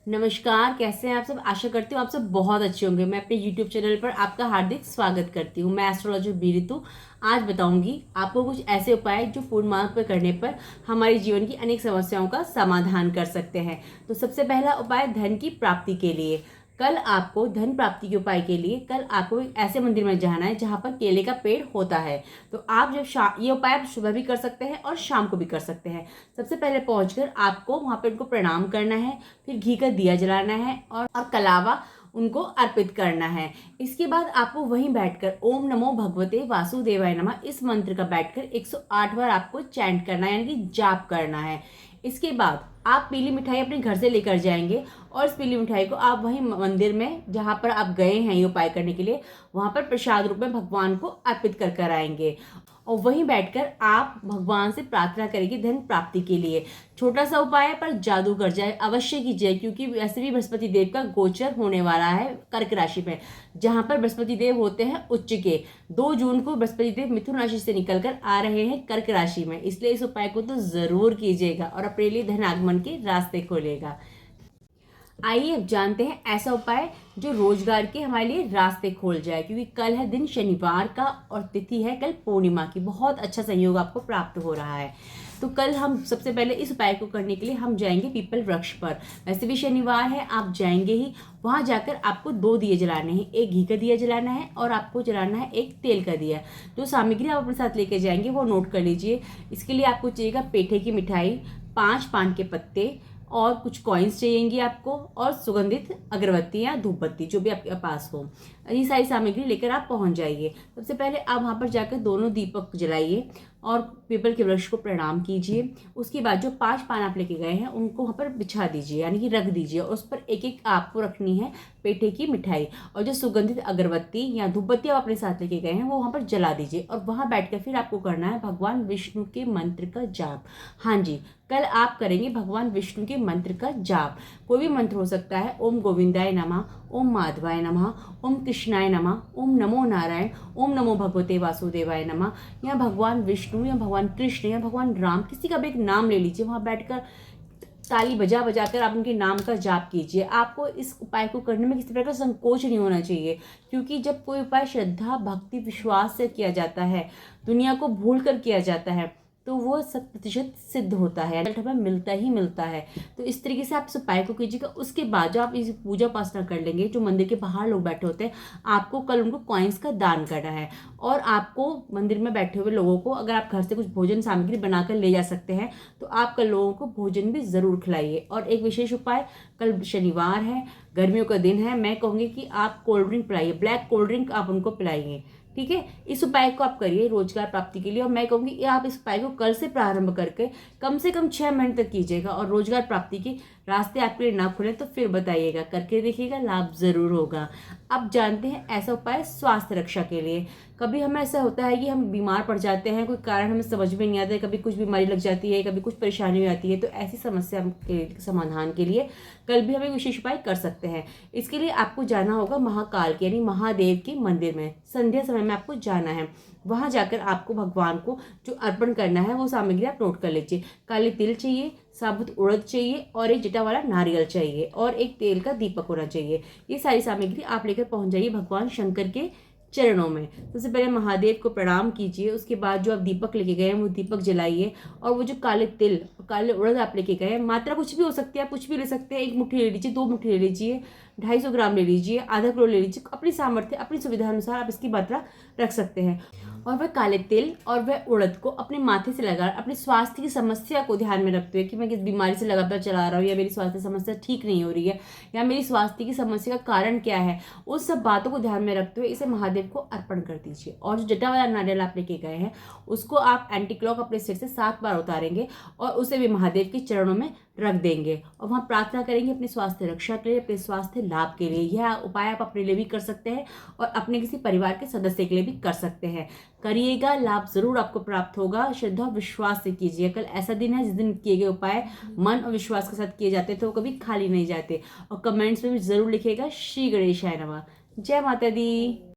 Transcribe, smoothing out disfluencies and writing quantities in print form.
नमस्कार, कैसे हैं आप सब। आशा करती हूँ आप सब बहुत अच्छे होंगे। मैं अपने YouTube चैनल पर आपका हार्दिक स्वागत करती हूँ। मैं एस्ट्रोलॉजर बी ऋतु आज बताऊंगी आपको कुछ ऐसे उपाय जो फूड मार्क पर करने पर हमारे जीवन की अनेक समस्याओं का समाधान कर सकते हैं। तो सबसे पहला उपाय धन की प्राप्ति के लिए। कल आपको धन प्राप्ति के उपाय के लिए कल आपको एक ऐसे मंदिर में जाना है जहाँ पर केले का पेड़ होता है। तो आप जब ये उपाय आप सुबह भी कर सकते हैं और शाम को भी कर सकते हैं। सबसे पहले पहुंचकर आपको वहाँ पर उनको प्रणाम करना है, फिर घी का दिया जलाना है और कलावा उनको अर्पित करना है। इसके बाद आपको वहीं बैठकर ओम नमो भगवते वासुदेवाय नमः इस मंत्र का बैठकर 108 बार आपको चैंट करना है, यानी कि जाप करना है। इसके बाद आप पीली मिठाई अपने घर से लेकर जाएंगे और इस पीली मिठाई को आप वहीं मंदिर में जहाँ पर आप गए हैं ये उपाय करने के लिए वहाँ पर प्रसाद रूप में भगवान को अर्पित कर कर आएंगे और वहीं बैठकर आप भगवान से प्रार्थना करेंगे धन प्राप्ति के लिए। छोटा सा उपाय है पर जादू कर जाए अवश्य कीजिए, क्योंकि वैसे भी बृहस्पति देव का गोचर होने वाला है कर्क राशि में, जहां पर बृहस्पति देव होते हैं उच्च के। 2 जून को बृहस्पति देव मिथुन राशि से निकलकर आ रहे हैं कर्क राशि में, इसलिए इस उपाय को तो जरूर कीजिएगा और अपने लिए धन आगमन के रास्ते खोलेगा। आइए अब जानते हैं ऐसा उपाय जो रोजगार के हमारे लिए रास्ते खोल जाए, क्योंकि कल है दिन शनिवार का और तिथि है कल पूर्णिमा की। बहुत अच्छा संयोग आपको प्राप्त हो रहा है। तो कल हम सबसे पहले इस उपाय को करने के लिए हम जाएंगे पीपल वृक्ष पर। वैसे भी शनिवार है, आप जाएंगे ही। वहां जाकर आपको 2 दिए जलाने हैं, एक घी का दिया जलाना है और आपको जलाना है एक तेल का दिया। जो सामग्री आप अपने साथ लेके जाएंगे वो नोट कर लीजिए। इसके लिए आपको चाहिएगा पेठे की मिठाई, 5 पान के पत्ते और कुछ कॉइन्स चाहिएंगी आपको, और सुगंधित अगरबत्ती या धूप बत्ती जो भी आपके पास हो। ये सारी सामग्री लेकर आप पहुंच जाइए। सबसे पहले आप वहां पर जाकर दोनों दीपक जलाइए और पीपल के वृक्ष को प्रणाम कीजिए। उसके बाद जो 5 पान आप लेके गए हैं उनको वहां पर बिछा दीजिए, यानी कि रख दीजिए, और उस पर एक एक आपको रखनी है पेठे की मिठाई। और जो सुगंधित अगरबत्ती या धूप बत्ती आप अपने साथ लेके गए हैं वो वहां पर जला दीजिए। और वहां बैठकर फिर आपको करना है भगवान विष्णु के मंत्र का जाप। हाँ जी, कल आप करेंगे भगवान विष्णु के मंत्र का जाप। कोई भी मंत्र हो सकता है। ओम गोविंदाय नमः, ओम माधवाय नमः, ओम कृष्णाय नमः, ओम नमो नारायण, ओम नमो भगवते वासुदेवाय नमः, या भगवान विष्णु या भगवान कृष्ण या भगवान राम, किसी का भी एक नाम ले लीजिए। वहां बैठकर ताली बजा बजा कर आप उनके नाम का जाप कीजिए। आपको इस उपाय को करने में किसी प्रकार का संकोच नहीं होना चाहिए, क्योंकि जब कोई उपाय श्रद्धा भक्ति विश्वास से किया जाता है, दुनिया को भूल कर किया जाता है, तो वो 100% सिद्ध होता है, हमें मिलता ही मिलता है। तो इस तरीके से आप इस उपाय को कीजिएगा। उसके बाद जो आप इस पूजा उपासना कर लेंगे, जो मंदिर के बाहर लोग बैठे होते हैं, आपको कल उनको कॉइन्स का दान करना है। और आपको मंदिर में बैठे हुए लोगों को, अगर आप घर से कुछ भोजन सामग्री बनाकर ले जा सकते हैं तो आप कल लोगों को भोजन भी जरूर खिलाइए। और एक विशेष उपाय, कल शनिवार है, गर्मियों का दिन है, मैं कहूँगी कि आप कोल्ड ड्रिंक पिलाइए, ब्लैक कोल्ड ड्रिंक आप उनको पिलाइए। ठीक है, इस उपाय को आप करिए रोजगार प्राप्ति के लिए। और मैं कहूँगी आप इस उपाय को कल से प्रारंभ करके कम से कम 6 महीने तक कीजिएगा, और रोजगार प्राप्ति के रास्ते आपके लिए ना खुले तो फिर बताइएगा, करके देखिएगा, लाभ जरूर होगा। अब जानते हैं ऐसा उपाय स्वास्थ्य रक्षा के लिए। कभी हमें ऐसा होता है कि हम बीमार पड़ जाते हैं, कोई कारण हमें समझ में नहीं आता है, कभी कुछ बीमारी लग जाती है, कभी कुछ परेशानी हो जाती है। तो ऐसी समस्या के समाधान के लिए कल भी हम एक विशेष उपाय कर सकते हैं। इसके लिए आपको जाना होगा महाकाल के यानी महादेव के मंदिर में। संध्या समय में आपको जाना है। वहां जाकर आपको भगवान को जो अर्पण करना है वो सामग्री आप नोट कर लीजिए। काले तिल चाहिए, साबुत उड़द चाहिए, और एक जटा वाला नारियल चाहिए, और एक तेल का दीपक होना चाहिए। ये सारी सामग्री आप लेकर पहुंच जाइए भगवान शंकर के चरणों में। सबसे पहले महादेव को प्रणाम कीजिए। उसके बाद जो आप दीपक लेके गए हैं वो दीपक जलाइए, और वो जो काले तिल काले उड़द आप लेके गए हैं, मात्रा कुछ भी हो सकती है, आप कुछ भी ले सकते हैं। 1 मुट्ठी ले लीजिए, 2 मुट्ठी ले लीजिए, 250 ग्राम ले लीजिए, आधा किलो ले लीजिए। अपनी सामर्थ्य अपनी सुविधा अनुसार आप इसकी मात्रा रख सकते हैं। और वह काले तिल और वह उड़द को अपने माथे से लगा, अपने स्वास्थ्य की समस्या को ध्यान में रखते हुए कि मैं किस बीमारी से लगातार चला रहा हूँ, या मेरी स्वास्थ्य समस्या ठीक नहीं हो रही है, या मेरी स्वास्थ्य की समस्या का कारण क्या है, उस सब बातों को ध्यान में रखते हुए इसे महादेव को अर्पण कर दीजिए। और जो जटा वाला नारियल आप लेके गए हैं उसको आप एंटी क्लॉक अपने सिर से 7 बार उतारेंगे और उसे भी महादेव के चरणों में रख देंगे, और वहाँ प्रार्थना करेंगे अपनी स्वास्थ्य रक्षा के लिए, अपने स्वास्थ्य लाभ के लिए। यह उपाय आप अपने लिए भी कर सकते हैं और अपने किसी परिवार के सदस्य के लिए भी कर सकते हैं। करिएगा, लाभ जरूर आपको प्राप्त होगा। श्रद्धा विश्वास से कीजिए। कल ऐसा दिन है जिस दिन किए गए उपाय मन और विश्वास के साथ किए जाते हैं तो वो कभी खाली नहीं जाते। और कमेंट्स में भी जरूर लिखिएगा श्री गणेशाय नमः। जय माता दी।